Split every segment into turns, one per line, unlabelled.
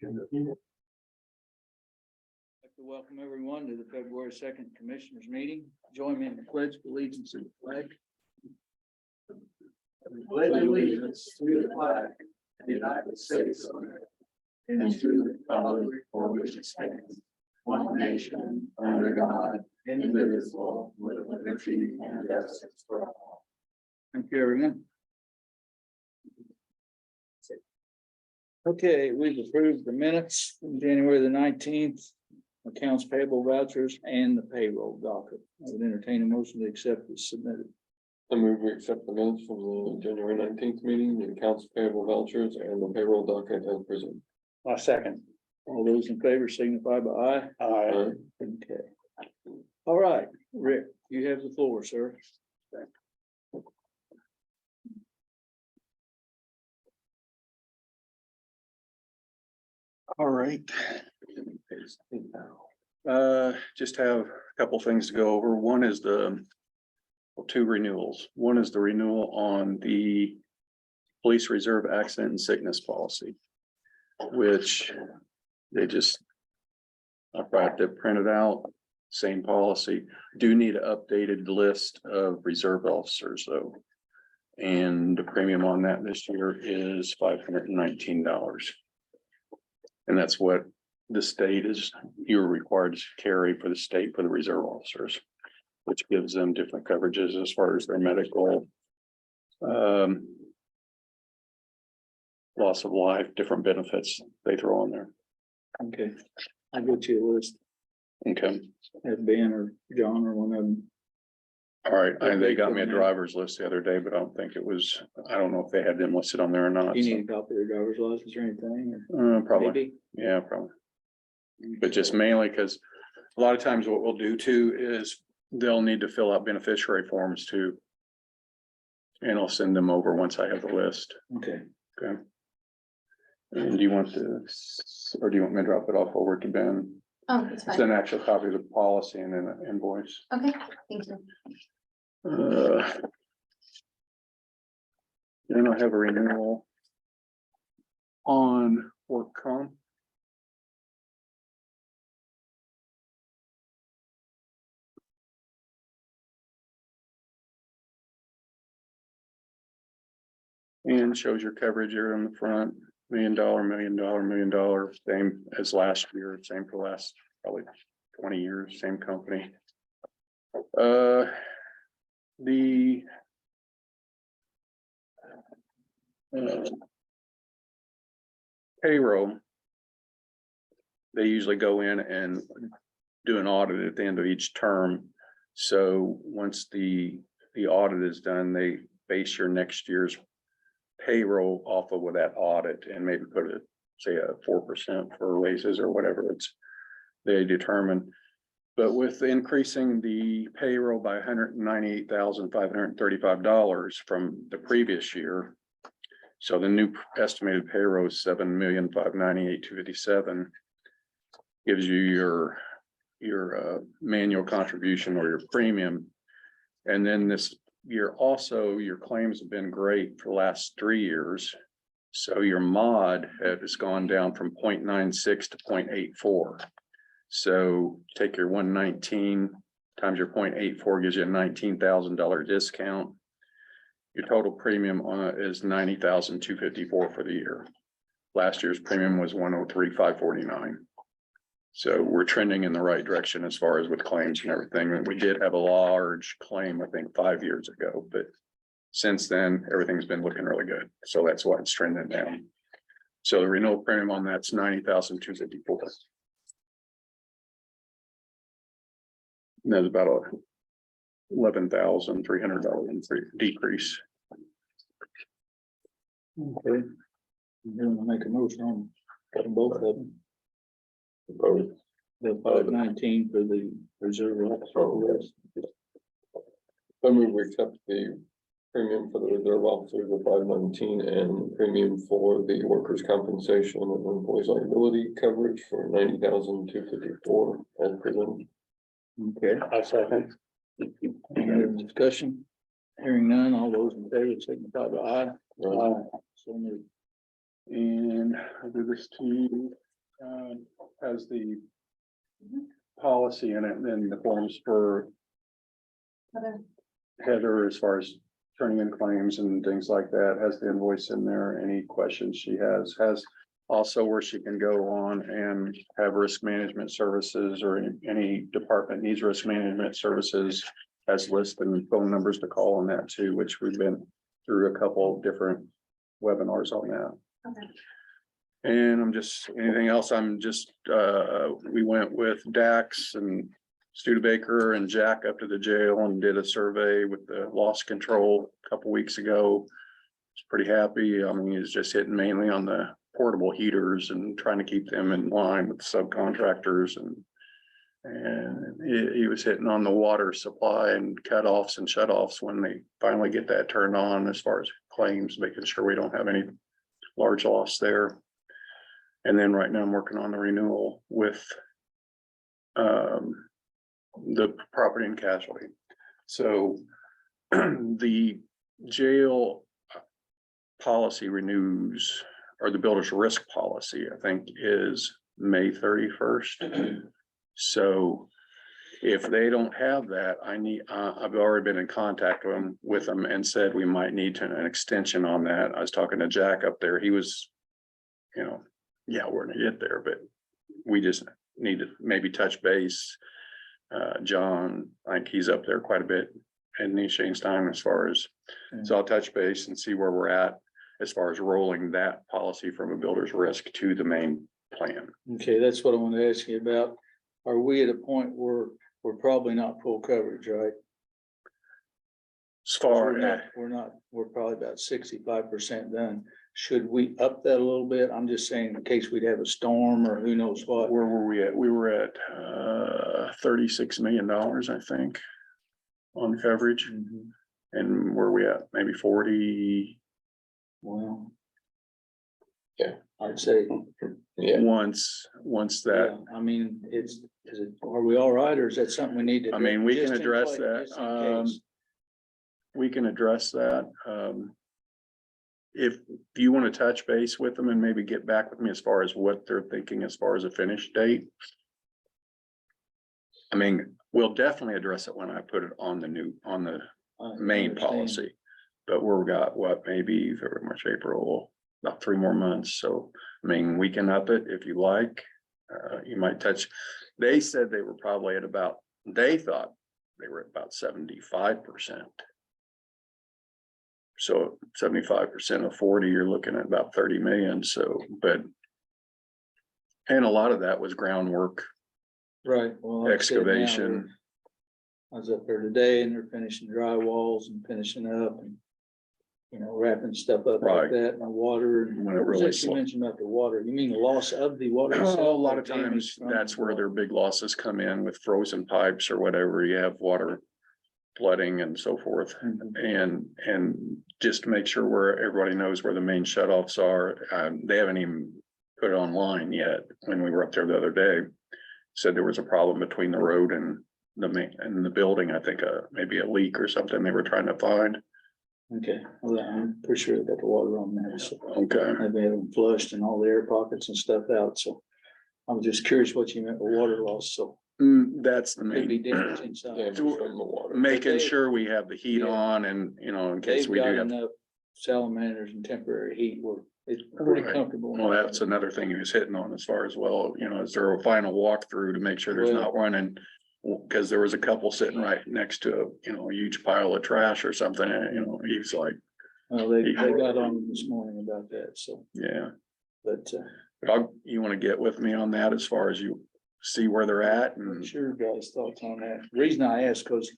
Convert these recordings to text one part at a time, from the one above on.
like to welcome everyone to the February 2nd Commissioners Meeting. Join me in the pledge of allegiance to the flag.
Pledge allegiance to the flag of the United States of America and to the republic for which it stands, one nation under God, indivisible, with liberty and justice for all.
Thank you, everyone. Okay, we've approved the minutes from January the 19th, accounts payable vouchers and the payroll docket. I would entertain a motion to accept as submitted.
I move we accept the minutes from the January 19th meeting, the accounts payable vouchers and the payroll docket as presented.
A second. All those in favor signify by aye.
Aye.
Okay. All right, Rick, you have the floor, sir.
All right. Just have a couple things to go over. One is two renewals. One is the renewal on the police reserve accident and sickness policy, which they just, I've got it printed out, same policy. Do need an updated list of reserve officers though. And the premium on that this year is $519. And that's what the state is, you're required to carry for the state for the reserve officers, which gives them different coverages as far as their medical, loss of life, different benefits they throw on there.
Okay, I'll get you a list.
Okay,
Have Ben or John or one of them.
all right, and they got me a driver's list the other day, but I don't think it was, I don't know if they had them listed on there or not.
You need a copy of their driver's license or anything?
Probably,
Maybe?
yeah, probably. But just mainly because a lot of times what we'll do too is they'll need to fill out beneficiary forms too. And I'll send them over once I have the list.
Okay,
Okay. And do you want this, or do you want me to drop it off over to Ben?
Oh, that's
It's
fine.
an actual copy of the policy and then an invoice.
Okay, thank you.
Then I have a renewal on work comp. And shows your coverage here in the front, $1 million, $1 million, same as last year, same for the last probably 20 years, same company. The payroll, they usually go in and do an audit at the end of each term. So once the audit is done, they base your next year's payroll off of that audit and maybe put it, say, a 4% for raises or whatever it's they determine. But with increasing the payroll by $198,535 from the previous year, so the new estimated payroll is $7,598,257, gives you your manual contribution or your premium. And then this year also, your claims have been great for the last 3 years. So your mod has gone down from 0.96 to 0.84. So take your 119 times your 0.84 gives you a $19,000 discount. Your total premium on it is $90,254 for the year. Last year's premium was $103,549. So we're trending in the right direction as far as with claims and everything. And we did have a large claim, I think 5 years ago, but since then, everything's been looking really good. So that's why it's trending down. So the renewal premium on that's $90,254. And that's about a $11,300 decrease.
okay. I'm gonna make a motion on both of them.
Opposed?
The 519 for the reserve officer.
I move we accept the premium for the reserve officers of $519 and premium for the workers' compensation and employees liability coverage for $90,254 as presented.
Okay. I second. Any other discussion? Hearing none, all those in favor signify by aye. Aye. So moved.
And I'll do this to you. has the policy in it, and then the forms for Heather as far as turning in claims and things like that, has the invoice in there, any questions she has also where she can go on and have risk management services, or any department needs risk management services, has lists and phone numbers to call on that too, which we've been through a couple of different webinars on that.
Okay.
And anything else, we went with Dax and Studebaker and Jack up to the jail and did a survey with the loss control a couple weeks ago. He's pretty happy. I mean, he's just hitting mainly on the portable heaters and trying to keep them in line with subcontractors, and he was hitting on the water supply and cutoffs and shutoffs when they finally get that turned on, as far as claims, making sure we don't have any large loss there. And then right now I'm working on the renewal with the property and casualty. So the jail policy renews, or the builder's risk policy, I think, is May 31st. So if they don't have that, I've already been in contact with them and said we might need an extension on that. I was talking to Jack up there. He was, yeah, we're gonna get there, but we just need to maybe touch base. John, I think he's up there quite a bit, and Shane's time as far as, so I'll touch base and see where we're at as far as rolling that policy from a builder's risk to the main plan.
Okay, that's what I want to ask you about. Are we at a point where we're probably not full coverage, right?
As far
We're probably about 65% done. Should we up that a little bit? I'm just saying in case we'd have a storm or who knows what.
where were we at? We were at $36 million, I think, on coverage.
Mhm.
And where we at? Maybe 40.
Well.
Yeah.
I'd say,
Yeah,
Once that,
yeah, I mean, are we all right, or is that something we need to?
I mean, we can
just in
address
place,
that.
just in case?
We can address that. If you want to touch base with them and maybe get back with me as far as what they're thinking as far as a finish date. I mean, we'll definitely address it when I put it on the
I
main
understand.
policy. But we've got what, maybe February, March, April, about 3 more months. So, I mean, we can up it if you like. You might touch, they said they were probably at about, they thought they were at about 75%. So 75% of 40, you're looking at about 30 million. So, and a lot of that was groundwork,
Right. Well, like I said, now
excavation.
I was up there today and they're finishing drywalls and finishing up and, wrapping stuff up
Right.
like that and the water. And
When it
what was
really
that you mentioned about the water? You mean the loss of the water?
A
itself
lot
or
of
damage
times
from
that's
the
where
water?
their big losses come in with frozen pipes or whatever. You have water flooding and so forth.
Mhm.
And just to make sure where everybody knows where the main shutoffs are. They haven't even put it online yet. When we were up there the other day, said there was a problem between the road and the main and the building. I think maybe a leak or something they were trying to find.
Okay, well, I'm pretty sure they got the water on there, so
Okay.
maybe have them flushed and all the air pockets and stuff out, so. I was just curious what you meant by water loss, so
That's the
maybe
main,
damage
damage
inside.
from the water.
making
They-
sure we have the heat
Yeah.
on and, in case
They've
we
got
do have.
enough salamanders and temporary heat where it's pretty
Right.
comfortable.
Well, that's another thing he was hitting on as far as well, is there a final walkthrough to make sure there's
Well-
not running? Cause there was a couple sitting right next to a huge pile of trash or something, and, he was like,
Well, they got on this morning about that, so,
yeah.
but,
You wanna get with me on that as far as you see where they're at and,
what's your guys' thoughts on that? The reason I asked, cause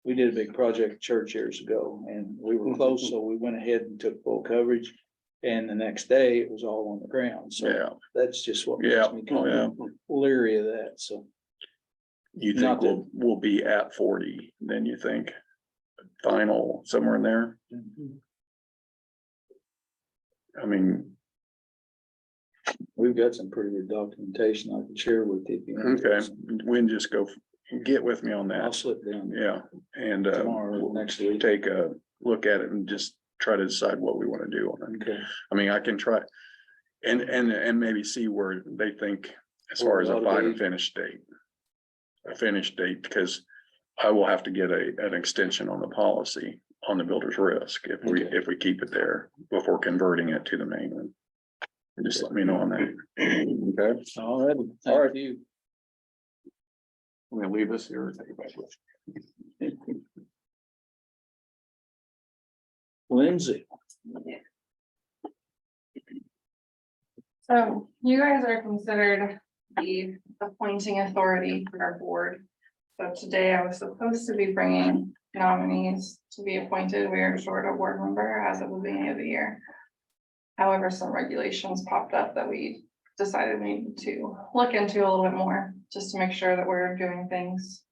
we did a big project at church years ago and we were close, so we went ahead and took full coverage. And the next day it was all on the ground, so
yeah,
that's just what
Yeah,
makes me kind of leery of that, so.
you
Not
think we'll be at 40, then you think final somewhere in there? I mean,
We've got some pretty good documentation I can share with you. if you want.
okay, we can just get with me on
I'll
that,
slip down
yeah, and
tomorrow or next week.
take a look at it and just try to decide what we wanna do on it.
Okay,
I mean, I can try. And maybe see where they think as far as a final finish date. A finish date, because I will have to get an extension on the policy on the builder's risk if we keep it there before converting it to the mainland. Just let me know on that. Okay,
All right,
All
thank
right.
you.
I'm gonna leave this here and take it back with you.
Lindsay,
So you guys are considered the appointing authority for our board. So today I was supposed to be bringing nominees to be appointed. We are short a board member as of the beginning of the year. However, some regulations popped up that we decided we needed to look into a little bit more, just to make sure that we're doing things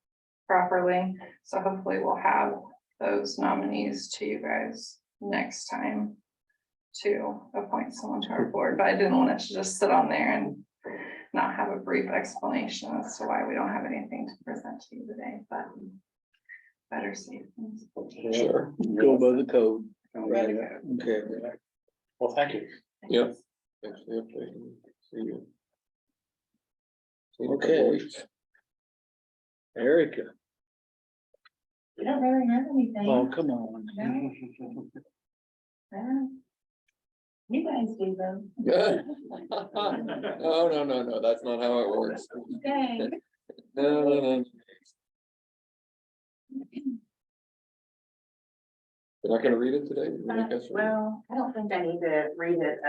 properly. So hopefully we'll have those nominees to you guys next time to appoint someone to our board, but I didn't want it to just sit on there and not have a brief explanation as to why we don't have anything to present to you today, but better safe than sorry.
Sure.
go by the code.
Right.
Okay.
Well, thank you.
Yep. Thanks for the update. See you. See you in a couple
Okay.
weeks.
Erica,
We don't really have anything.
oh, come on.
No. You guys do them.
No, that's not how it works.
Okay.
No. You're not gonna read it today? You make us read it?
Well, I don't think I need to read it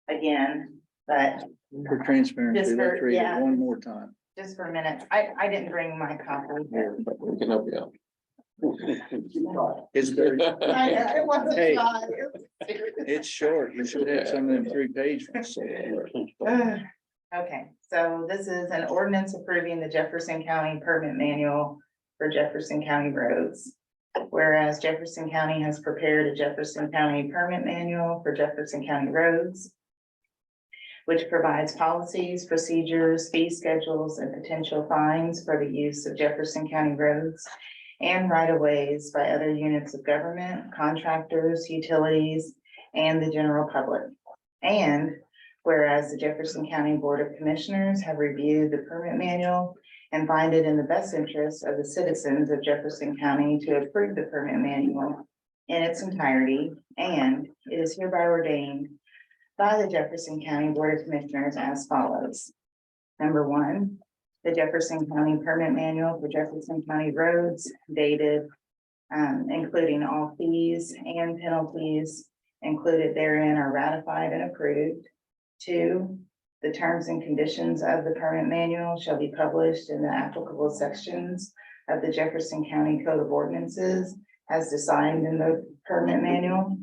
again, but
For transparency,
Just
let's
for-
read
yeah.
it one more time.
just for a minute, I didn't bring my copy.
But we can help you out.
It's very,
It wasn't
Hey.
fun. It was serious.
it's short. You should have some of them 3-page ones.
Okay, so this is an ordinance approving the Jefferson County Permit Manual for Jefferson County roads. Whereas Jefferson County has prepared a Jefferson County Permit Manual for Jefferson County roads, which provides policies, procedures, fee schedules, and potential fines for the use of Jefferson County roads and right-of-ways by other units of government, contractors, utilities, and the general public. And whereas the Jefferson County Board of Commissioners have reviewed the permit manual and find it in the best interest of the citizens of Jefferson County to approve the permit manual in its entirety, and it is hereby ordained by the Jefferson County Board of Commissioners as follows. Number one, the Jefferson County Permit Manual for Jefferson County roads dated, including all fees and penalties included therein are ratified and approved. Two, the terms and conditions of the permit manual shall be published in the applicable sections of the Jefferson County Code of Ordinances as designed in the permit manual.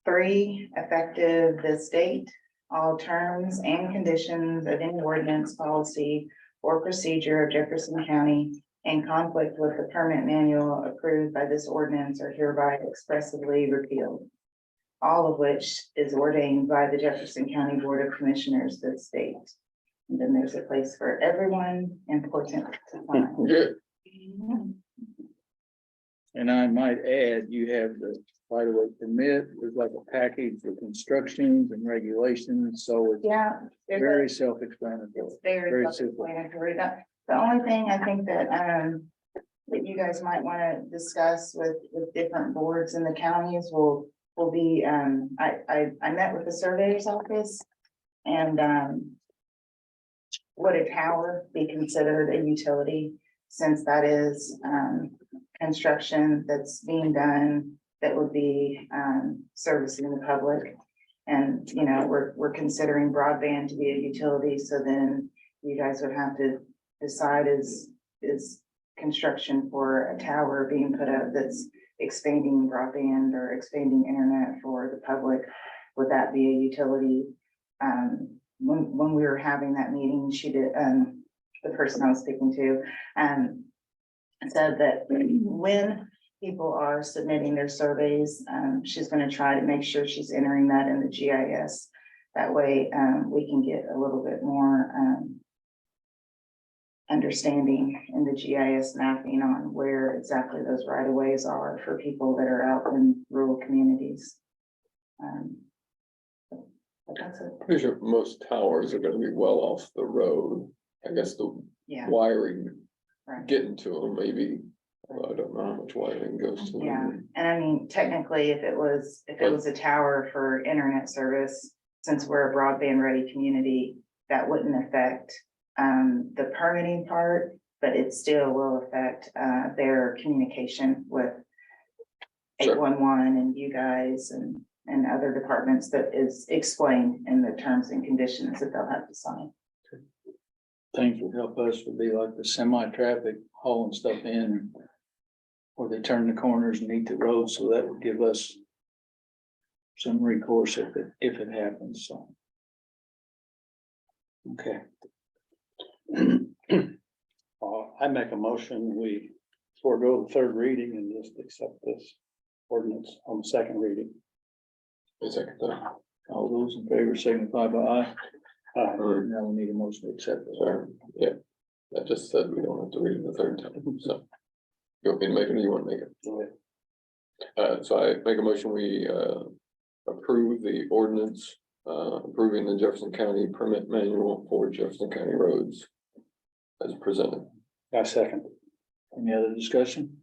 Three, effective this date, all terms and conditions of any ordinance, policy, or procedure of Jefferson County in conflict with the permit manual approved by this ordinance are hereby expressly repealed. All of which is ordained by the Jefferson County Board of Commissioners this date. And then there's a place for everyone important to find.
Good.
And I might add, you have the right of way permit, there's like a package for constructions and regulations, so it's
Yeah. there's a-
very self-explanatory.
It's very
Very simple.
self-explanatory. The only thing I think that, that you guys might want to discuss with different boards in the counties will be, I met with the surveyor's office and, would a tower be considered a utility since that is, construction that's being done that would be, servicing the public? And, you know, we're considering broadband to be a utility, so then you guys would have to decide is construction for a tower being put up that's expanding broadband or expanding internet for the public, would that be a utility? When we were having that meeting, she did, the person I was speaking to, said that when people are submitting their surveys, she's gonna try to make sure she's entering that in the GIS. That way, we can get a little bit more, understanding in the GIS mapping on where exactly those right of ways are for people that are out in rural communities. That's a,
Pretty sure most towers are gonna be well off the road. I guess the
yeah,
wiring
right.
getting to them, maybe, although I don't know how much wiring goes to
Yeah,
them.
and I mean, technically, if it was a tower for internet service, since we're a broadband ready community, that wouldn't affect the permitting part, but it still will affect their communication with
Sure.
811 and you guys and other departments that is explained in the terms and conditions that they'll have to sign.
Things would help us would be like the semi-traffic hauling stuff in. Or they turn the corners and eat the road, so that would give us some recourse if it happens, so. Okay.
I make a motion, we forego the third reading and just accept this ordinance on the second reading.
A second time.
All those in favor signify by aye.
Uh,
Now we need a motion to accept it.
Sorry, yeah, I just said we don't have to read it the third time, so. You want me to make it or you want to make it?
go ahead.
So I make a motion, we approve the ordinance approving the Jefferson County permit manual for Jefferson County roads as presented.
I second.
Any other discussion?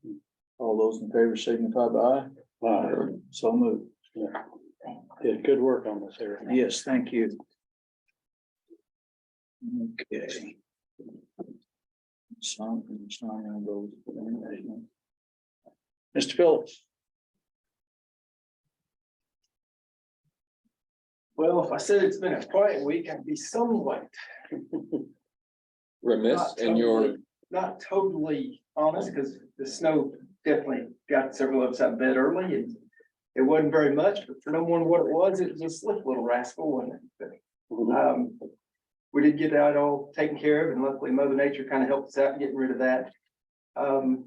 All those in favor signify by aye. So moved.
Did good work on this area.
Yes, thank you. Okay. Mr. Phillips.
Well, if I said it's been a quiet week, I'd be somewhat
Remiss
not
in your,
totally, not totally honest, because the snow definitely got several of us out of bed early and it wasn't very much, but for no more than what it was a slick little rascal, wasn't it? But, we did get that all taken care of and luckily Mother Nature kind of helped us out getting rid of that. Ron,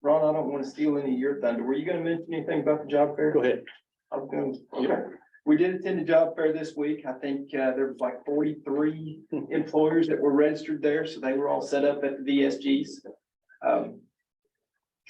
I don't want to steal any of your thunder. Were you going to mention anything about the job fair?
Go ahead.
I was going, okay. We did attend the job fair this week. I think there was like 43 employers that were registered there, so they were all set up at the VSGs.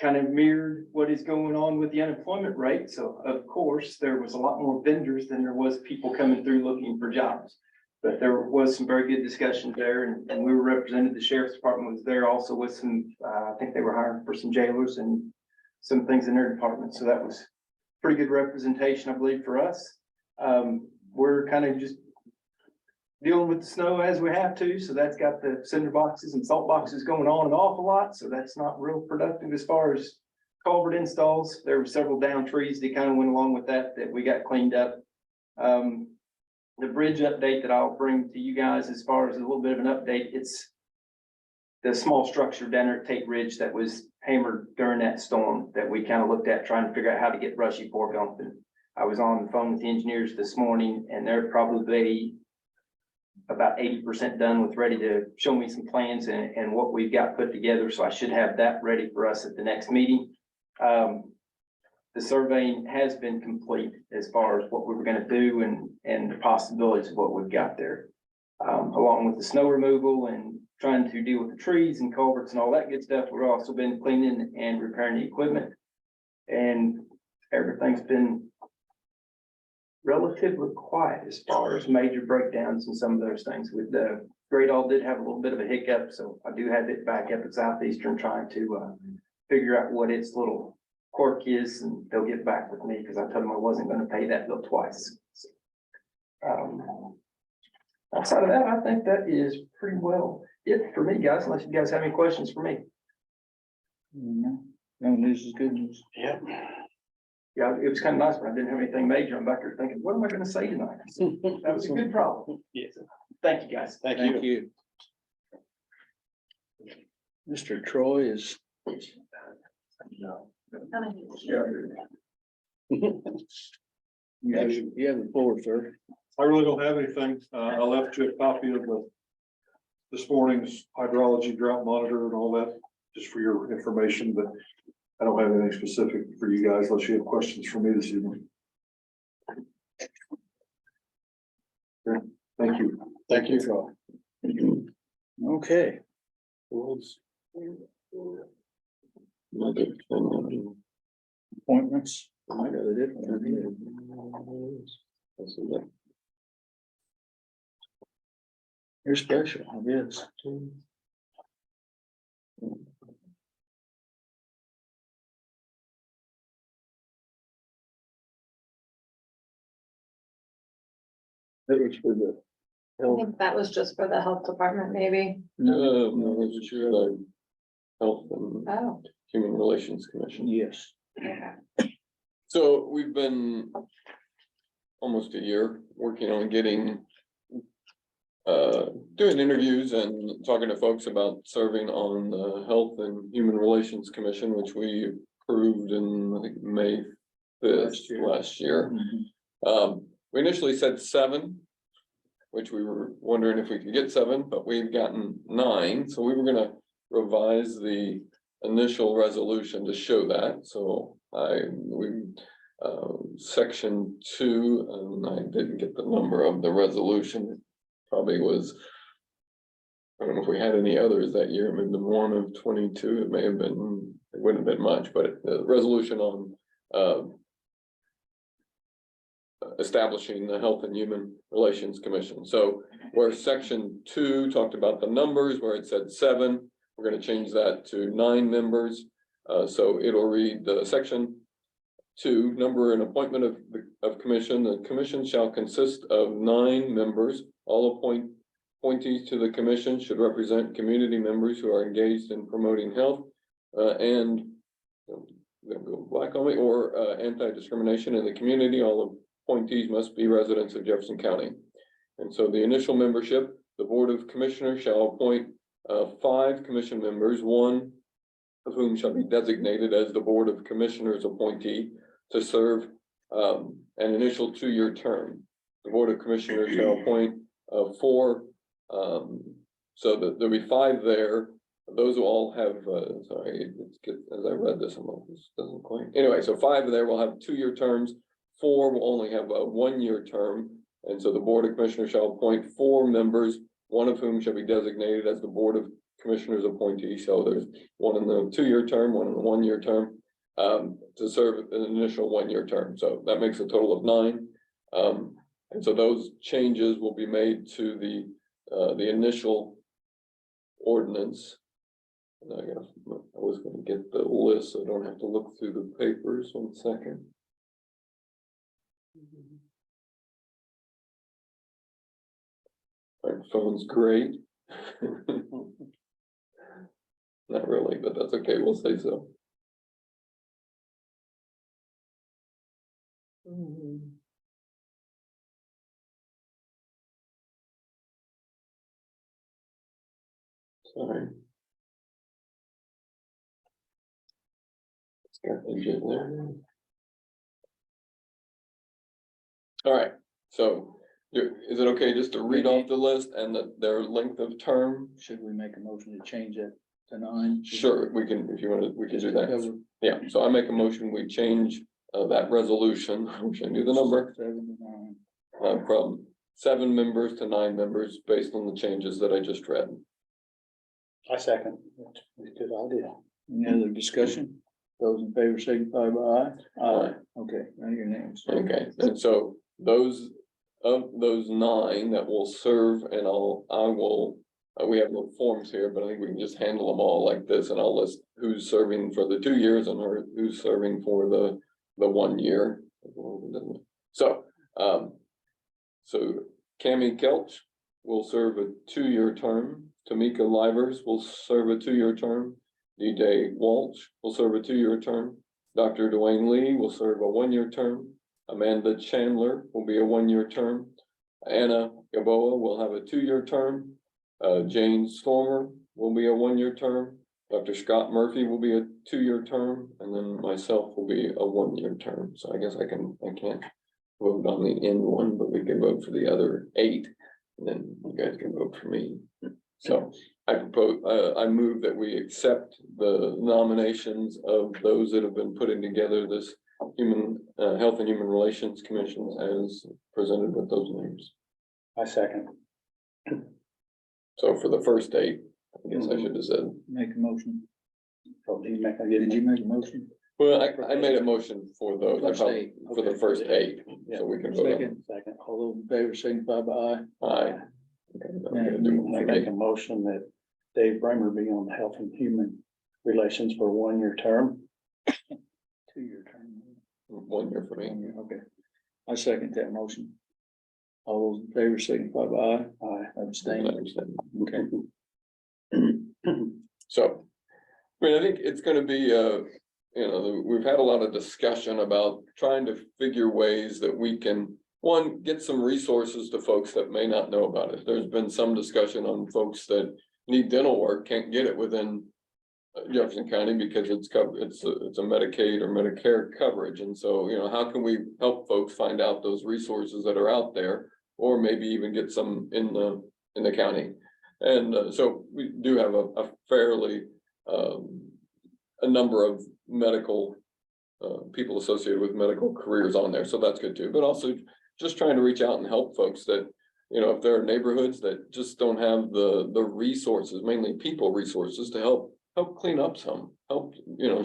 Kind of mirrored what is going on with the unemployment rate. So of course, there was a lot more vendors than there was people coming through looking for jobs. But there was some very good discussions there and we were represented. The sheriff's department was there also with some, I think they were hiring for some jailers and some things in their department. So that was pretty good representation, I believe, for us. We're kind of just dealing with the snow as we have to. So that's got the cinder boxes and salt boxes going on an awful lot. So that's not real productive as far as culvert installs. There were several down trees that kind of went along with that we got cleaned up. The bridge update that I'll bring to you guys as far as a little bit of an update, it's the small structure down there at Tate Ridge that was hammered during that storm that we kind of looked at trying to figure out how to get Rushy Fork open. I was on the phone with the engineers this morning and they're probably about 80% done with ready to show me some plans and what we've got put together. So I should have that ready for us at the next meeting. The surveying has been complete as far as what we were going to do and the possibilities of what we've got there. Along with the snow removal and trying to deal with the trees and culverts and all that good stuff. We've also been cleaning and repairing the equipment and everything's been relatively quiet as far as major breakdowns and some of those things. With the Great All did have a little bit of a hiccup, so I do have it back up at Southeastern trying to figure out what its little quirk is, and they'll get back with me because I told them I wasn't going to pay that bill twice. So, outside of that, I think that is pretty well it for me, guys. Unless you guys have any questions for me.
No news is good news.
Yeah.
Yeah, it was kind of nice when I didn't have anything major. I'm back there thinking, what am I going to say tonight? That was a good problem.
Yes.
Thank you, guys.
Thank
Thank
you.
you. Mr. Troy is. You have the floor, sir.
I really don't have anything. I left you a copy of this morning's hydrology drought monitor and all that, just for your information, but I don't have anything specific for you guys unless you have questions for me this evening. Okay, thank you.
Thank you.
Troy. Okay, appointments. I got a different one You're special, I guess. That was for the
I
health.
think that was just for the health department, maybe.
No, it's sure the Health and
Oh,
Human Relations Commission.
Yes.
okay.
So we've been almost a year working on getting doing interviews and talking to folks about serving on the Health and Human Relations Commission, which we approved in, I think, May 5th last year. We initially said 7, which we were wondering if we could get 7, but we've gotten 9, so we were gonna revise the initial resolution to show that, so section 2, and I didn't get the number of the resolution, probably was, I don't know if we had any others that year, maybe the one of 22, it may have been, it wouldn't have been much, but the resolution on establishing the Health and Human Relations Commission. So where section 2 talked about the numbers, where it said 7, we're gonna change that to 9 members. So it'll read the section 2, number and appointment of commission. The commission shall consist of 9 members. All appointees to the commission should represent community members who are engaged in promoting health and go black on me, or anti-discrimination in the community. All appointees must be residents of Jefferson County. And so the initial membership, the Board of Commissioners shall appoint 5 commission members, 1 of whom shall be designated as the Board of Commissioners appointee to serve an initial 2-year term. The Board of Commissioners shall appoint 4, so that there'll be 5 there. Those will all have, sorry, as I read this, I'm like, this doesn't quite, anyway, so 5 there will have 2-year terms, 4 will only have a 1-year term. And so the Board of Commissioners shall appoint 4 members, 1 of whom shall be designated as the Board of Commissioners appointee. So there's 1 in the 2-year term, 1 in the 1-year term, to serve an initial 1-year term. So that makes a total of 9. And so those changes will be made to the initial ordinance. And I was going to get the list, so I don't have to look through the papers. 1 second. My phone's great. Not really, but that's okay, we'll say so. Sorry. It's got engine there. All right, so is it okay just to read off the list and their length of term?
Should we make a motion to change that to 9?
Sure, we can, if you want to, we can do that.
Cover
Yeah, so I make a motion, we change that resolution, I wish I knew the number.
7 to 9.
From 7 members to 9 members based on the changes that I just read.
I second. That's a good idea. Any other discussion? Those in favor signify by aye.
Aye.
Okay, now your names.
Okay, and so those 9 that will serve, and we have no forms here, but I think we can just handle them all like this, and I'll list who's serving for the 2 years and who's serving for the 1 year. So, Cammie Kelch will serve a 2-year term. Tamika Livers will serve a 2-year term. DJ Walsh will serve a 2-year term. Dr. Dwayne Lee will serve a 1-year term. Amanda Chandler will be a 1-year term. Anna Gaboa will have a 2-year term. Jane Stormer will be a 1-year term. Dr. Scott Murphy will be a 2-year term, and then myself will be a 1-year term. So I guess I can't vote on the end one, but we can vote for the other 8, and then you guys can vote for me. So I move that we accept the nominations of those that have been putting together this Health and Human Relations Commission as presented with those names.
I second.
So for the first 8, I guess I should have said.
Make a motion. Oh, did you make a motion?
Well, I made a motion for those,
First 8.
for the first 8,
Yeah.
so we can vote on them.
Second. All those in favor signify by aye.
Aye. Okay,
Now I make a motion that Dave Bramer be on the Health and Human Relations for a 1-year term. 2-year term.
1 year for me.
1 year, okay. I second that motion. All those in favor signify by aye. Aye, abstain. Okay.
So, I mean, I think it's gonna be, we've had a lot of discussion about trying to figure ways that we can, one, get some resources to folks that may not know about it. There's been some discussion on folks that need dental work, can't get it within Jefferson County because it's a Medicaid or Medicare coverage. And so, how can we help folks find out those resources that are out there? Or maybe even get some in the county. And so we do have a fairly, a number of medical people associated with medical careers on there. So that's good too, but also just trying to reach out and help folks that, if there are neighborhoods that just don't have the resources, mainly people resources to help clean up help,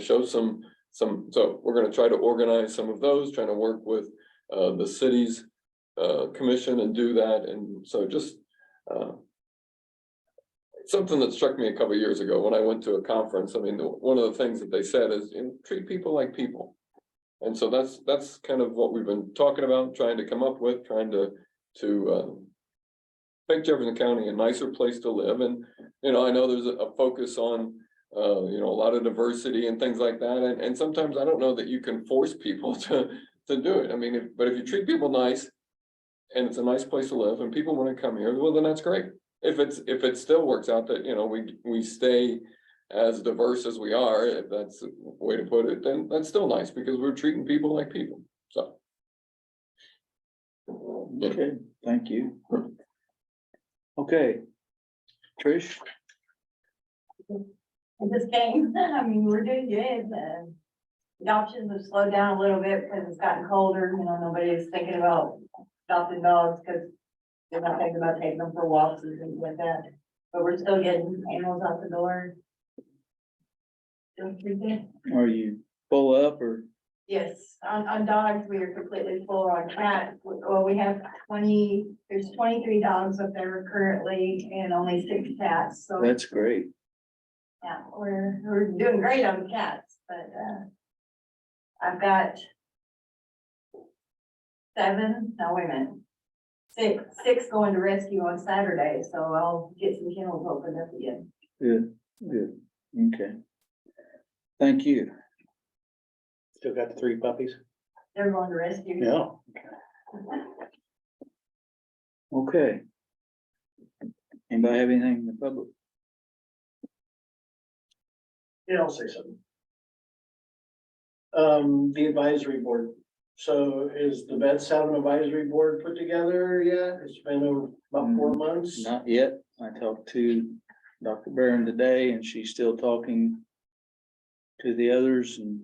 show some, so we're gonna try to organize some of those, trying to work with the city's commission and do that. And so just something that struck me a couple of years ago when I went to a conference. I mean, one of the things that they said is, treat people like people. And so that's kind of what we've been talking about, trying to come up with, trying to make Jefferson County a nicer place to live. And, I know there's a focus on, a lot of diversity and things like that. And sometimes I don't know that you can force people to do it. I mean, but if you treat people nice and it's a nice place to live and people want to come here, well, then that's great. If it still works out that, we stay as diverse as we are, if that's the way to put it, then that's still nice because we're treating people like people. So.
Okay, thank you. Okay. Trish?
It just came, I mean, we're doing good, adoptions have slowed down a little bit because it's gotten colder, nobody's thinking about adopting dogs because they're not thinking about taking them for walks and things like that, but we're still getting animals out the door. Doing pretty good.
Are you full up or?
Yes, on dogs, we are completely full. On cats, well, we have there's 23 dogs up there currently and only 6 cats, so.
That's great.
Yeah, we're doing great on the cats, but I've got 7, no, wait a minute. 6 going to rescue on Saturday, so I'll get some kennels opened up again.
Good, good. Okay. Thank you.
Still got the 3 puppies?
They're going to rescue.
Yeah.
Okay. Anybody have anything in the public?
Yeah, I'll say something. The advisory board. So is the Vets have an advisory board put together yet? It's been about 4 months.
Not yet. I talked to Dr. Barron today and she's still talking to the others, and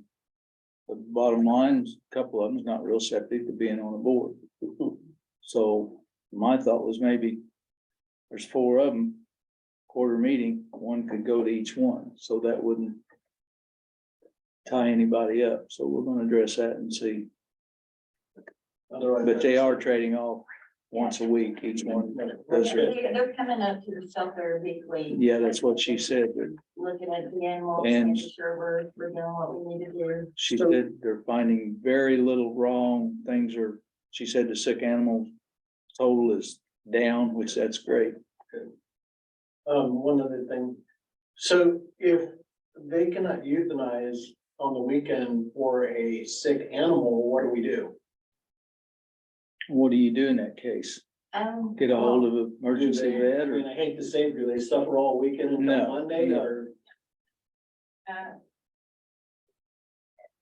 the bottom line is a couple of them's not real septic to being on a board. So my thought was maybe there's 4 of them, quarter meeting, one could go to each one, so that wouldn't tie anybody up. So we're gonna address that and see.
Otherwise,
But they are trading off once a week, each one. Those are,
They're coming up to the shelter weekly.
yeah, that's what she said. But
Looking at the animals,
And-
making sure we're doing what we need to do.
she said they're finding very little wrong. Things are, she said the sick animal total is down, which that's great.
one other thing. So if they cannot euthanize on the weekend for a sick animal, what do we do?
What do you do in that case? Get a hold of an emergency
Do they-
vet
I mean,
or?
I hate to say, do they suffer all weekend until
No,
Monday
no.
or?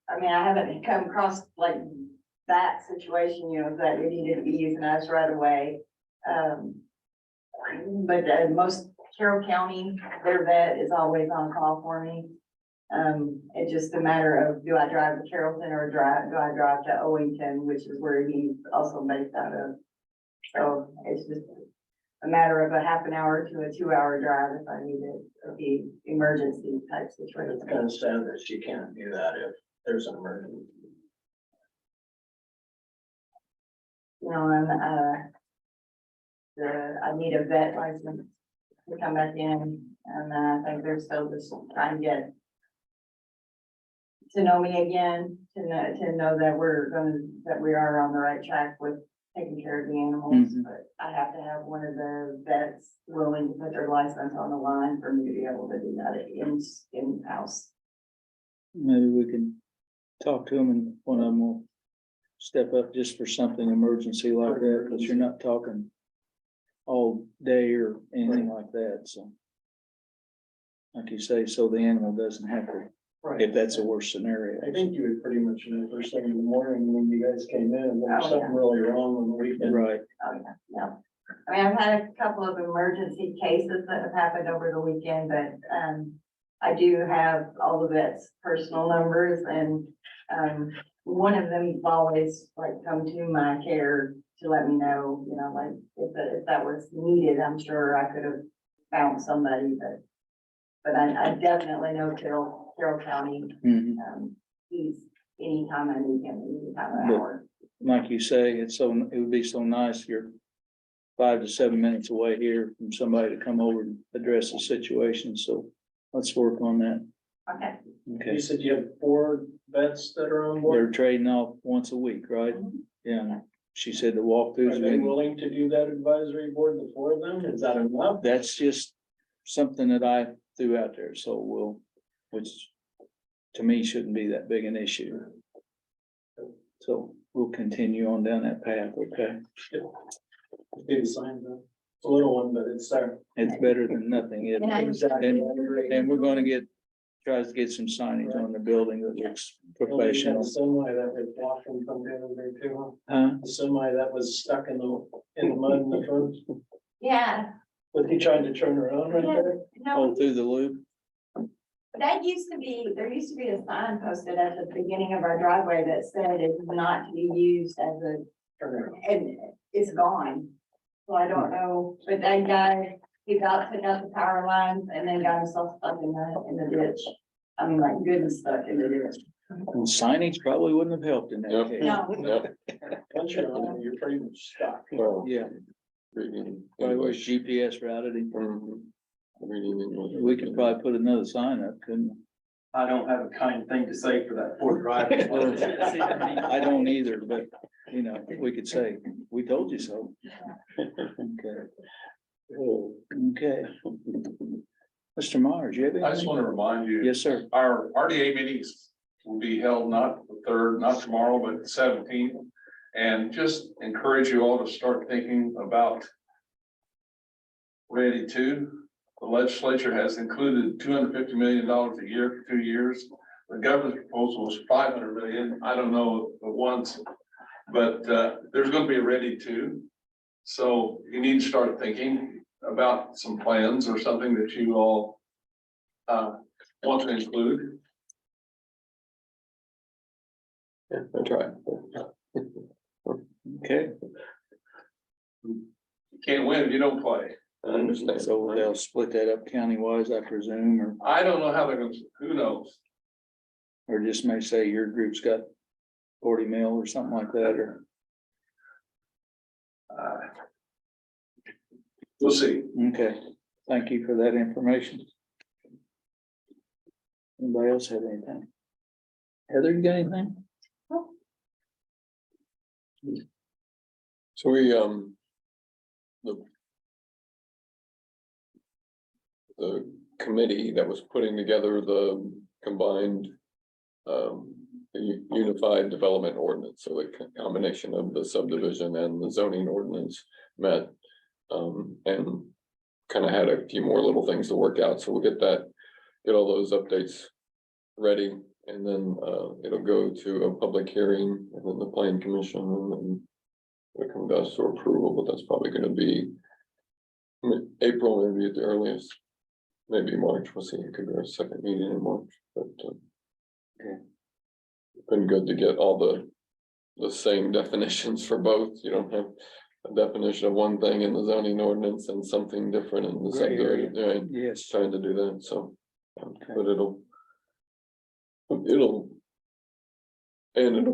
I mean, I haven't come across like that situation, that it needed to be euthanized right away. But most Carroll County, their vet is always on call for me. It's just a matter of, do I drive to Carrollton or do I drive to Owington, which is where he's also based out of. So it's just a matter of a half an hour to a 2-hour drive if I need it, or the emergency type situation.
It's kind of sad that she can't do that if there's an emergency.
And I need a vet license to come back in, and I think they're still just trying to get to know me again, to know that that we are on the right track with taking care of the animals,
Mhm.
but I have to have one of the vets willing to put their license on the line for me to be able to do that in-house.
Maybe we can talk to them and one of them will step up just for something emergency like that, because you're not talking all day or anything like that, so. Like you say, so the animal doesn't have to,
Right.
if that's a worse scenario.
I think you would pretty much know first thing in the morning when you guys came in, there was
Oh,
something really wrong on the weekend.
Right,
Oh, yeah, yeah. I mean, I've had a couple of emergency cases that have happened over the weekend, but, I do have all the vets' personal numbers and, one of them always like come to my care to let me know, you know, like if that was needed, I'm sure I could have found somebody, but I definitely know Carroll County,
mhm.
he's anytime I need him, anytime of the
But-
hour.
Like you say, it would be so nice, you're 5 to 7 minutes away here from somebody to come over and address the situation, so let's work on that.
Okay.
Okay,
You said you have 4 vets that are on board.
they're trading off once a week, right? Yeah, she said the
Are
walkthroughs,
they
been-
willing to do that advisory board, the 4 of them? Is that enough?
that's just something that I threw out there, so which to me shouldn't be that big an issue. So we'll continue on down that path, okay?
Do the sign though. It's a little one, but it's there.
It's better than nothing, isn't it?
Exactly.
And we're gonna try to get some signage on the building that looks professional.
The semi that was walking from the other day too, huh?
Huh?
The semi that was stuck in the mud in the front.
Yeah,
Was he trying to turn around right there?
Oh,
no,
through the loop?
there used to be a sign posted at the beginning of our driveway that said it's not to be used as and it's gone. So I don't know, but that guy, he took out the power lines and then got himself stuck in the ditch. I mean, like good and stuck in the ditch.
And signage probably wouldn't have helped in that
Yep.
case.
No,
Yep.
Once you're on it, you're pretty much stuck.
Well,
Yeah,
reading
probably was
English.
GPS routed him.
Mhm. Reading English.
We could probably put another sign up, couldn't we?
I don't have a kind thing to say for that poor driver.
I don't either, but, you know, we could say, we told you so. Okay, okay. Mr. Myers, you have
I just
anything?
want to remind you,
Yes, sir.
our RDA meetings will be held not the 3rd, not tomorrow, but the 17th. And just encourage you all to start thinking about Ready to. The legislature has included $250 million a year for 2 years. The governor's proposal was $500 million. I don't know at once, but there's going to be a Ready to. So you need to start thinking about some plans or something that you all want to include.
Yeah, I tried.
Okay,
You can't win if you don't play.
I understand.
so they'll split that up county-wise, I presume,
I don't know how they're gonna, who knows?
or just may say your group's got 40 mil or something like that, or,
We'll see.
okay. Thank you for that information. Anybody else have anything? Heather, you got anything?
So we, the committee that was putting together the combined, the unified development ordinance, so the combination of the subdivision and the zoning ordinance met. And kind of had a few more little things to work out, so we'll get all those updates ready. And then, it'll go to a public hearing and then the plan commission and then it comes to us for approval, but that's probably gonna be April, maybe at the earliest, maybe March. We'll see. It could be our second meeting in March, but
Okay.
it's been good to get all the same definitions for both. You don't have a definition of one thing in the zoning ordinance and something different in the
Gray area.
subdivision. Right,
Yes.
trying to do that, so,
Okay.
but it'll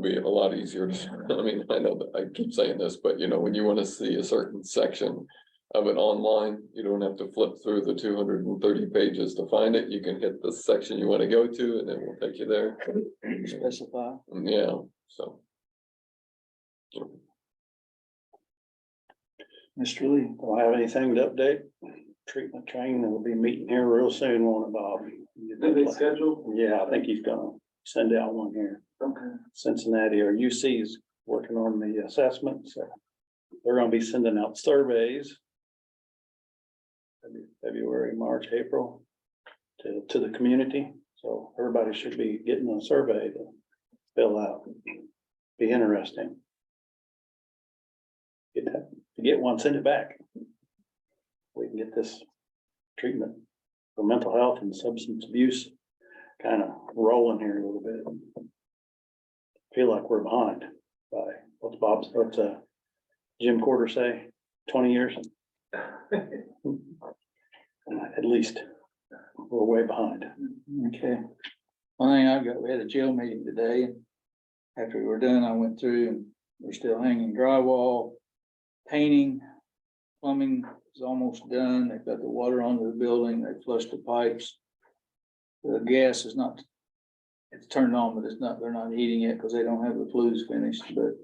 be a lot easier to, I mean, I know that I keep saying this, but you know, when you wanna see a certain section of it online. You don't have to flip through the 230 pages to find it. You can hit the section you want to go to, and then we'll take you there.
Specify.
Yeah, so.
Mr. Lee.
Don't have anything to update. Treatment train will be meeting here real soon, won't it, Bob?
Have they scheduled?
Yeah, I think he's gonna send out one here.
Okay.
Cincinnati or UC's working on the assessment, so they're gonna be sending out surveys. February, March, April to the community, so everybody should be getting a survey to fill out. Be interesting. Get one, send it back. We can get this treatment for mental health and substance abuse kind of rolling here a little bit. Feel like we're behind by what's Jim Porter say, 20 years? At least we're way behind.
Okay. One thing I've got, we had a jail meeting today, and after we were done, I went through and we're still hanging drywall, painting, plumbing is almost done. They've got the water onto the building. They flushed the pipes. The gas is not, it's turned on, but it's not, they're not heating it because they don't have the flues finished, but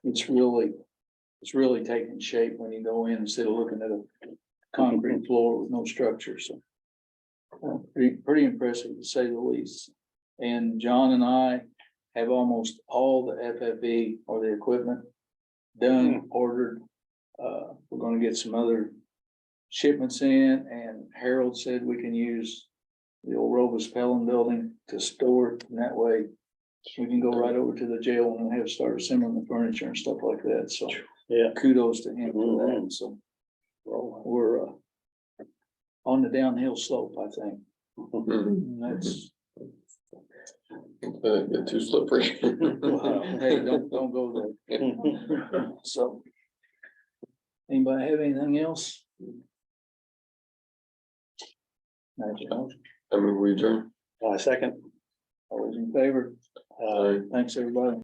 it's really taking shape when you go in instead of looking at a concrete floor with no structure, so. Pretty impressive to say the least. And John and I have almost all the FFE or the equipment done, ordered. We're gonna get some other shipments in, and Harold said we can use the old Robus Pelham building to store it, and that way we can go right over to the jail and have start assembling the furniture and stuff like that, so.
Yeah.
Kudos to him for that, so. We're on the downhill slope, I think. And that's,
Get too slippery.
hey, don't go there. So. Anybody have anything else?
I mean, we adjourn.
Second.
Always in favor. Thanks, everybody.